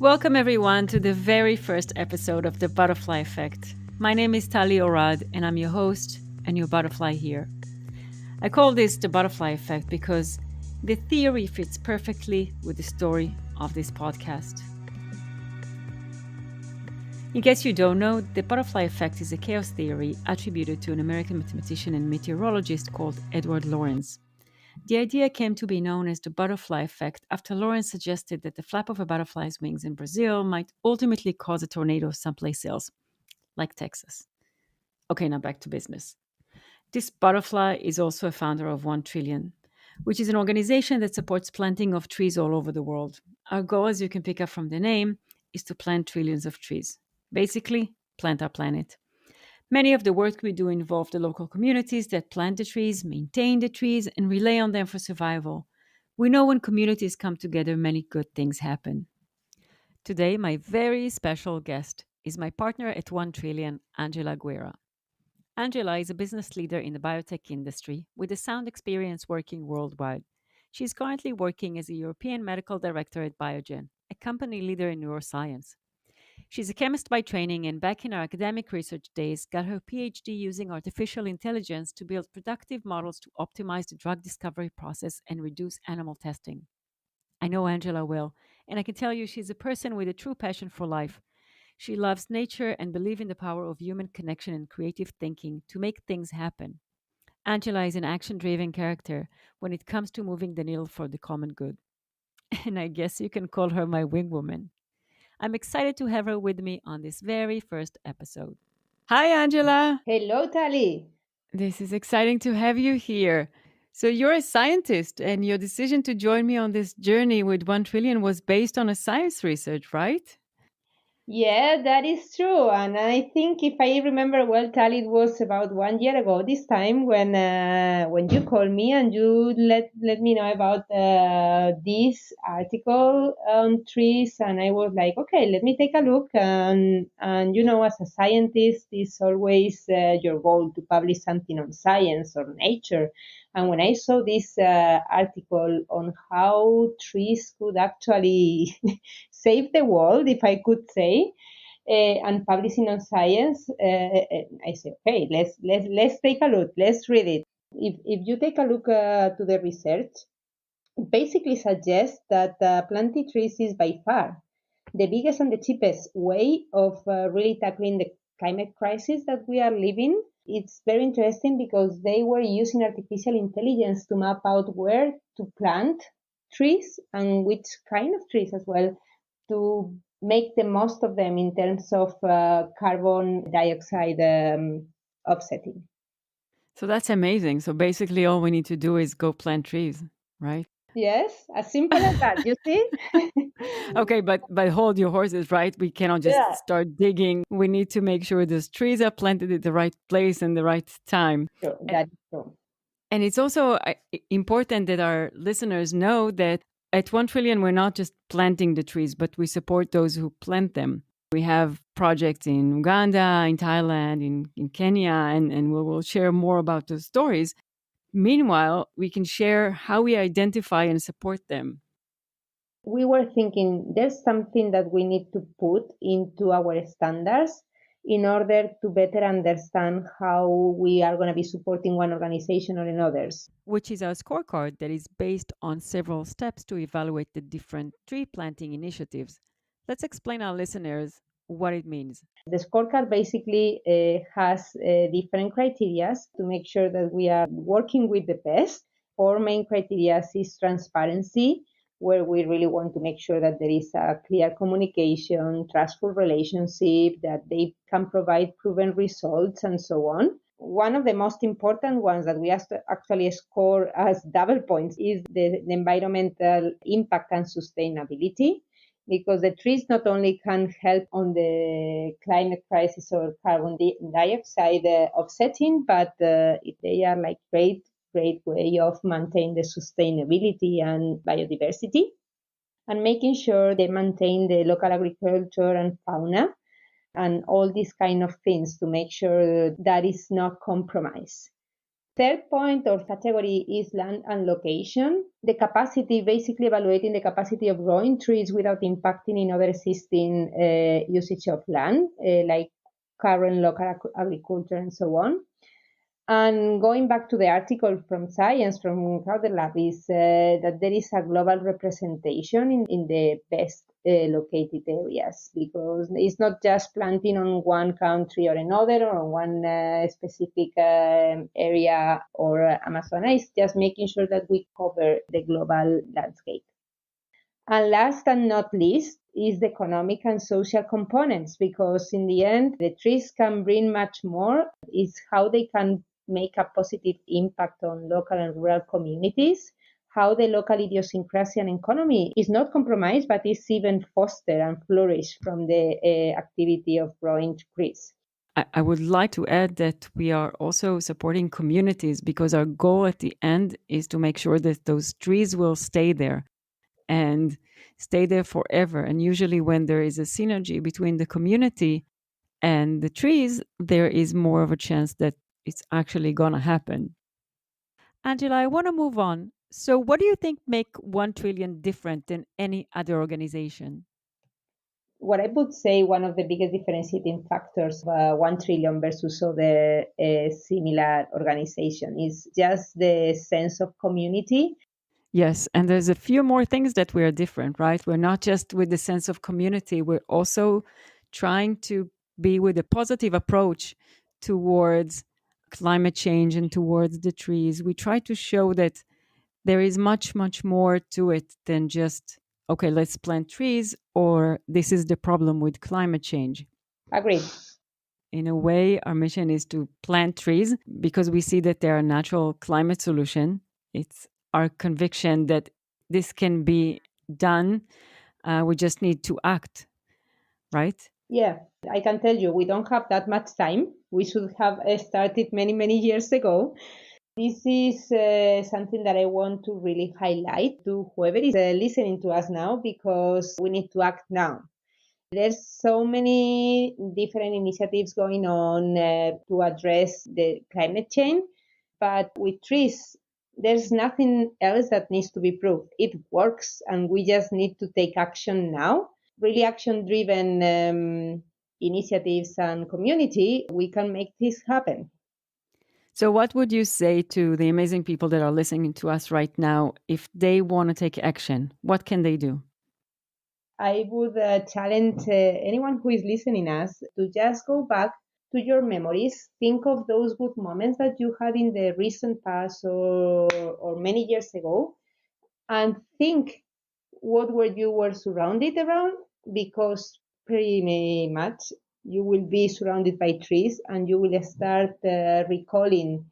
Welcome everyone to the very first episode of The Butterfly Effect. My name is Tali and I'm your host and your butterfly here. I call this the butterfly effect because the theory fits perfectly with the story of this podcast. In case you don't know, the butterfly effect is a chaos theory attributed to an American mathematician and meteorologist called Edward Lorenz. The idea came to be known as the butterfly effect after Lorenz suggested that the flap of a butterfly's wings in Brazil might ultimately cause a tornado someplace else, like Texas. Okay, now back to business. This butterfly is also a founder of 1Treellion, which is an organization that supports planting of trees all over the world. Our goal, as you can pick up from the name, is to plant trillions of trees. Basically, plant our planet. Many of the work we do involve the local communities that plant the trees, maintain the trees, and rely on them for survival. We know when communities come together, many good things happen. Today, my very special guest is my partner at 1Treellion, Angella Guerra. Angela is a business leader in the biotech industry with a sound experience working worldwide. She is currently working as a European medical director at Biogen, a company leader in neuroscience. She's a chemist by training and back in her academic research days got her PhD using artificial intelligence to build productive models to optimize the drug discovery process and reduce animal testing. I know Angela well, and I can tell you she's a person with a true passion for life. She loves nature and believes in the power of human connection and creative thinking to make things happen. Angela is an action driven character when it comes to moving the needle for the common good. And I guess you can call her my wingwoman. I'm excited to have her with me on this very first episode. Hi, Angela. Hello, Tali. This is exciting to have you here. So, you're a scientist, and your decision to join me on this journey with 1Treellion was based on a science research, right? Yeah, that is true. And I think if I remember well, Tali, it was about 1 year ago this time when you called me and you let me know about this article on trees, and I was like, okay, let me take a look. And as a scientist, it's always your goal to publish something on science or nature. And when I saw this article on how trees could actually save the world, if I could say, and publishing on science, I say, okay, let's take a look, let's read it. If you take a look to the research, it basically suggests that planting trees is by far the biggest and the cheapest way of really tackling the climate crisis that we are living. It's very interesting because they were using artificial intelligence to map out where to plant trees and which kind of trees as well to make the most of them in terms of carbon dioxide offsetting. So, that's amazing. So, basically, all we need to do is go plant trees, right? Yes, as simple as that. You see? Okay, but hold your horses, right? We cannot just Yeah, start digging. We need to make sure those trees are planted at the right place and the right time. sure, And, that is true. and it's also important that our listeners know that at 1Treellion, we're not just planting the trees, but we support those who plant them. We have projects in Uganda, in Thailand, in Kenya, and we'll share more about those stories. Meanwhile, we can share how we identify and support them. We were thinking there's something that we need to put into our standards in order to better understand how we are going to be supporting one organization or another's. Which is our scorecard that is based on several steps to evaluate the different tree planting initiatives. Let's explain our listeners what it means. The scorecard basically has different criteria to make sure that we are working with the best. Four main criteria is transparency, where we really want to make sure that there is a clear communication, trustful relationship, that they can provide proven results, and so on. One of the most important ones that we actually score as double points is the environmental impact and sustainability, because the trees not only can help on the climate crisis or carbon dioxide offsetting, but they are like great way of maintaining the sustainability and biodiversity, and making sure they maintain the local agriculture and fauna and all these kind of things to make sure that is not compromised. Third point or category is land and location. The capacity, basically evaluating the capacity of growing trees without impacting in other existing usage of land, like current local agriculture and so on. And going back to the article from Science from Crowder Lab is that there is a global representation in the best located areas, because it's not just planting on one country or another or on one specific area or Amazonas. It's just making sure that we cover the global landscape. And last and not least is the economic and social components, because in the end, the trees can bring much more. Is how they can make a positive impact on local and rural communities, how the local idiosyncrasy and economy is not compromised, but is even fostered and flourish from the activity of growing trees. I would like to add that we are also supporting communities because our goal at the end is to make sure that those trees will stay there and stay there forever. And usually, when there is a synergy between the community and the trees, there is more of a chance that it's actually going to happen. Angela, I want to move on. So, what do you think make 1 Trillion different than any other organization? What I would say one of the biggest differentiating factors of 1 Trillion versus other similar organization is just the sense of community. Yes, and there's a few more things that we are different, right? We're not just with the sense of community, we're also trying to be with a positive approach towards climate change and towards the trees. We try to show that there is much, much more to it than just, okay, let's plant trees, or this is the problem with climate change. Agreed. In a way, our mission is to plant trees because we see that they're a natural climate solution. It's our conviction that this can be done. We just need to act, right? Yeah, I can tell you, we don't have that much time. We should have started many, many years ago. This is something that I want to really highlight to whoever is listening to us now, because we need to act now. There's so many different initiatives going on to address the climate change, but with trees, there's nothing else that needs to be proved. It works, and we just need to take action now. Really action driven initiatives and community, we can make this happen. So, what would you say to the amazing people that are listening to us right now if they want to take action? What can they do? I would challenge anyone who is listening us to just go back to your memories. Think of those good moments that you had in the recent past or many years ago, and think what were surrounded around, because pretty much you will be surrounded by trees and you will start recalling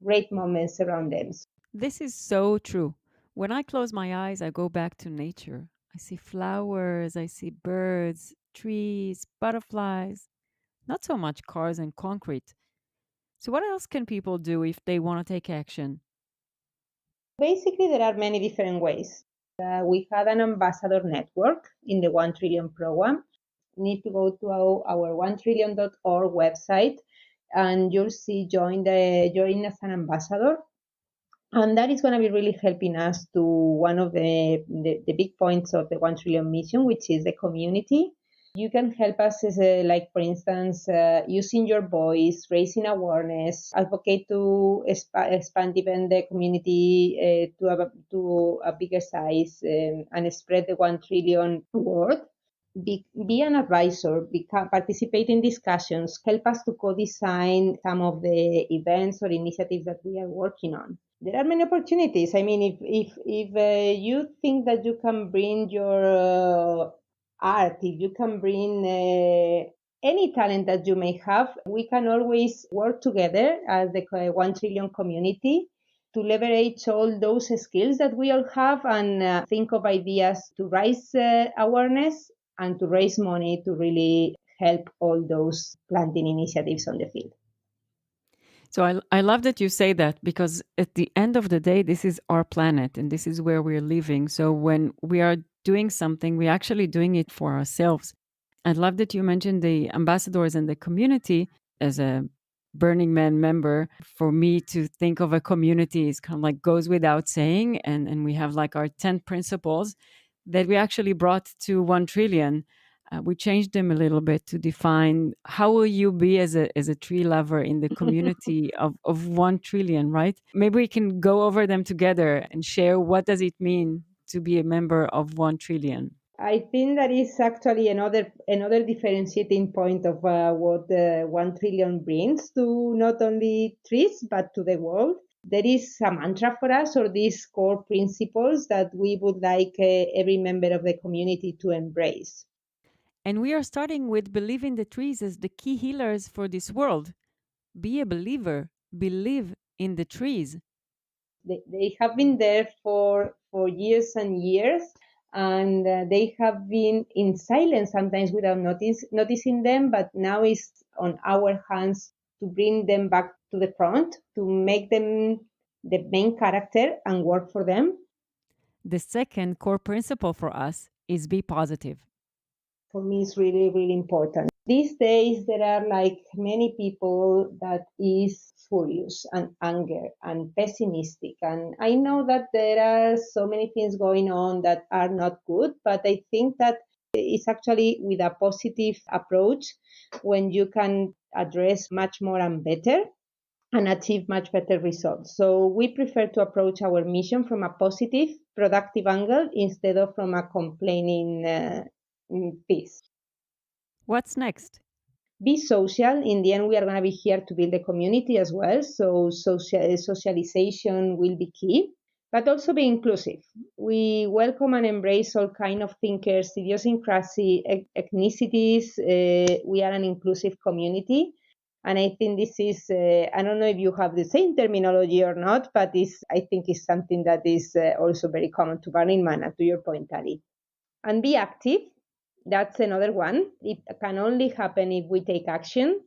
great moments around them. This is so true. When I close my eyes, I go back to nature. I see flowers, I see birds, trees, butterflies, not so much cars and concrete. So, what else can people do if they want to take action? Basically, there are many different ways. We had an ambassador network in the 1 Trillion program. You need to go to our 1trillion.org website, and you'll see join as an ambassador. And that is going to be really helping us to one of the big points of the 1 Trillion mission, which is the community. You can help us as like, for instance, using your voice, raising awareness, advocate to expand even the community to a bigger size, and spread the 1 Trillion word. Be an advisor, participate in discussions, help us to co-design some of the events or initiatives that we are working on. There are many opportunities. I mean, if you think that you can bring your art, if you can bring any talent that you may have, we can always work together as the 1 Trillion community to leverage all those skills that we all have, and think of ideas to raise awareness and to raise money to really help all those planting initiatives on the field. So, I love that you say that because at the end of the day, this is our planet and this is where we're living. So, when we are doing something, we're actually doing it for ourselves. I love that you mentioned the ambassadors and the community as a Burning Man member, for me to think of a community is kind of like goes without saying. And we have like our 10 principles that we actually brought to 1 Trillion. We changed them a little bit to define how will you be as a tree lover in the community of 1 trillion, right? Maybe we can go over them together and share what does it mean to be a member of 1 trillion. I think that is actually another differentiating point of what 1 trillion brings to not only trees but to the world. There is a mantra for us, or these core principles that we would like every member of the community to embrace. And we are starting with believing the trees as the key healers for this world. Be a believer, believe in the trees. They have been there for years and years, and they have been in silence sometimes without noticing them, but now it's on our hands to bring them back to the front, to make them the main character and work for them. The second core principle for us is be positive. For me is really, really important. These days, there are like many people that is furious and anger and pessimistic. And I know that there are so many things going on that are not good, but I think that it's actually with a positive approach when you can address much more and better and achieve much better results. So we prefer to approach our mission from a positive, productive angle instead of from a complaining piece. What's next? Be social. In the end, we are going to be here to build a community as well. So socialization will be key, but also be inclusive. We welcome and embrace all kind of thinkers, idiosyncrasy, ethnicities. We are an inclusive community. And I think this is, I don't know if you have the same terminology or not, but I think it's something that is also very common to Burning Man, and to your point, Ali. And be active. That's another one. It can only happen if we take action,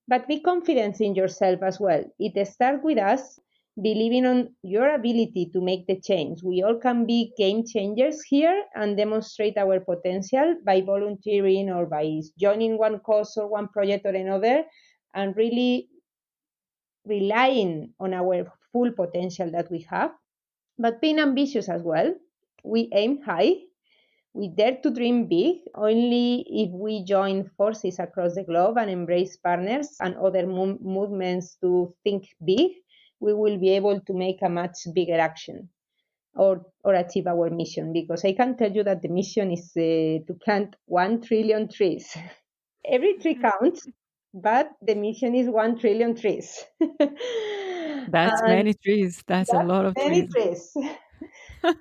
but be confident in yourself as well. It starts with us believing on your ability to make the change. We all can be game changers here and demonstrate our potential by volunteering or by joining one cause or one project or another, and really relying on our full potential that we have, but being ambitious as well. We aim high. We dare to dream big. Only if we join forces across the globe and embrace partners and other movements to think big, we will be able to make a much bigger action, or achieve our mission. Because I can tell you that the mission is to plant 1 trillion trees. Every tree counts, but the mission is 1 trillion trees. That's And many trees. That's a that's lot of many trees. trees.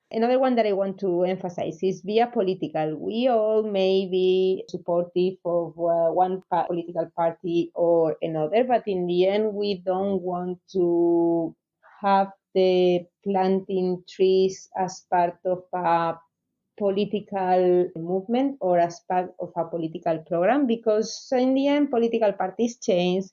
Another one that I want to emphasize is be apolitical. We all may be supportive of one political party or another, but in the end, we don't want to have the planting trees as part of a political movement or as part of a political program, because in the end political parties change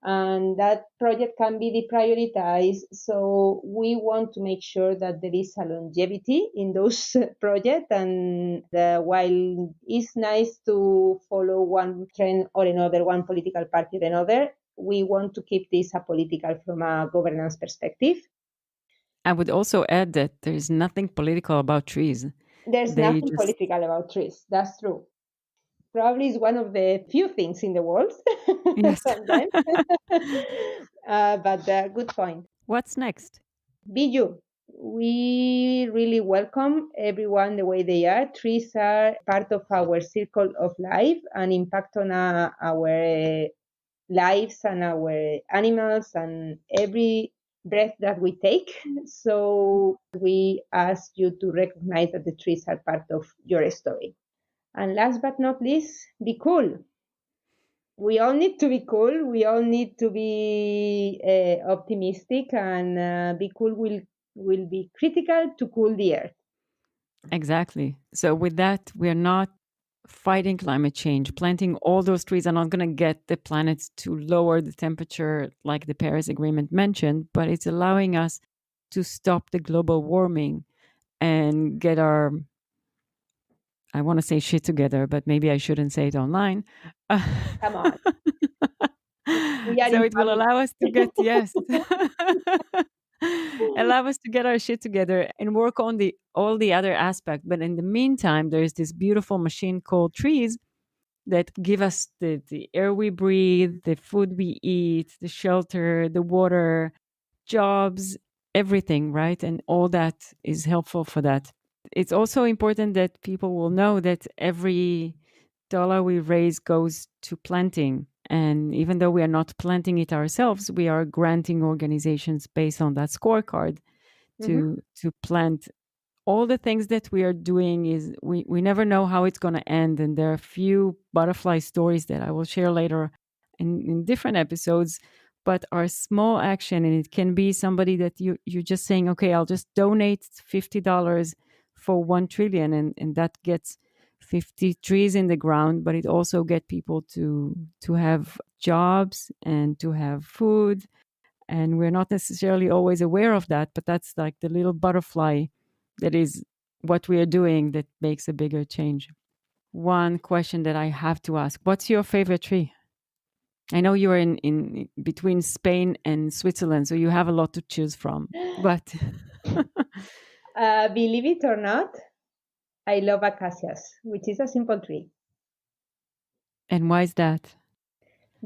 and that project can be deprioritized. So we want to make sure that there is a longevity in those projects. And while it's nice to follow one trend or another, one political party or another, we want to keep this apolitical from a governance perspective. I would also add that there is nothing political about trees. There's They nothing just, political about trees. That's true. Probably is one of the few things in the world yes. sometimes. But good point. What's next? Be you. We really welcome everyone the way they are. Trees are part of our circle of life and impact on our lives and our animals and every breath that we take. So we ask you to recognize that the trees are part of your story. And last but not least, be cool. We all need to be cool. We all need to be optimistic, and be cool will be critical to cool the earth. Exactly. So, with that, we're not fighting climate change. Planting all those trees are not going to get the planet to lower the temperature like the Paris Agreement mentioned, but it's allowing us to stop the global warming and get our, I want to say shit together, but maybe I shouldn't say it online. Come on. We are So in it will family. allow us to get, yes, allow us to get our shit together and work on the all the other aspect. But in the meantime, there's this beautiful machine called trees that give us the air we breathe, the food we eat, the shelter, the water, jobs, everything, right? And all that is helpful for that. It's also important that people will know that every dollar we raise goes to planting. And even though we are not planting it ourselves, we are granting organizations based on that scorecard Hmm. to plant. All the things that we are doing is we never know how it's going to end, and there are a few butterfly stories that I will share later in different episodes, but are small action, and it can be somebody that you're just saying, okay, I'll just donate $50 for 1 trillion, and that gets 50 trees in the ground, but it also get people to have jobs and to have food. And we're not necessarily always aware of that, but that's like the little butterfly that is what we are doing that makes a bigger change. One question that I have to ask: what's your favorite tree? I know you're in between Spain and Switzerland, so you have a lot to choose from. But Believe it or not, I love acacias, which is a simple tree, and why is that?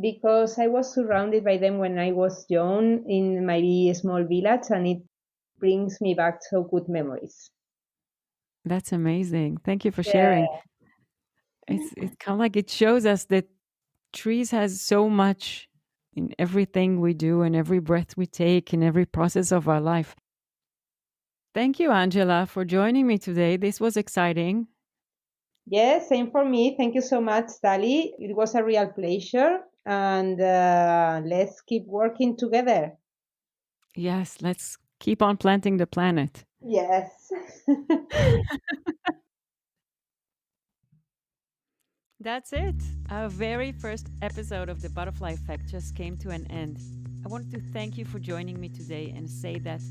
because I was surrounded by them when I was young in my small village, and it brings me back so good memories. That's amazing. Thank you for sharing. Yeah. It's kind of like it shows us that trees has so much in everything we do and every breath we take in every process of our life. Thank you, Angela, for joining me today. This was exciting. Yes, same for me. Thank you so much, Tali. It was a real pleasure, and let's keep working together. Yes, let's keep on planting the planet. Yes. That's it. Our very first episode of the Butterfly Effect just came to an end. I wanted to thank you for joining me today and say that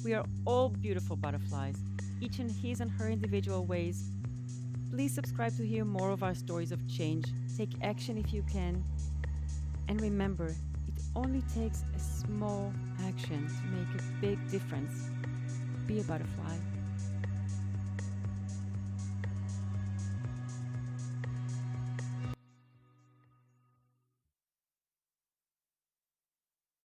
we are all beautiful butterflies, each in his and her individual ways. Please subscribe to hear more of our stories of change. Take action if you can. And remember, it only takes a small action to make a big difference. Be a butterfly.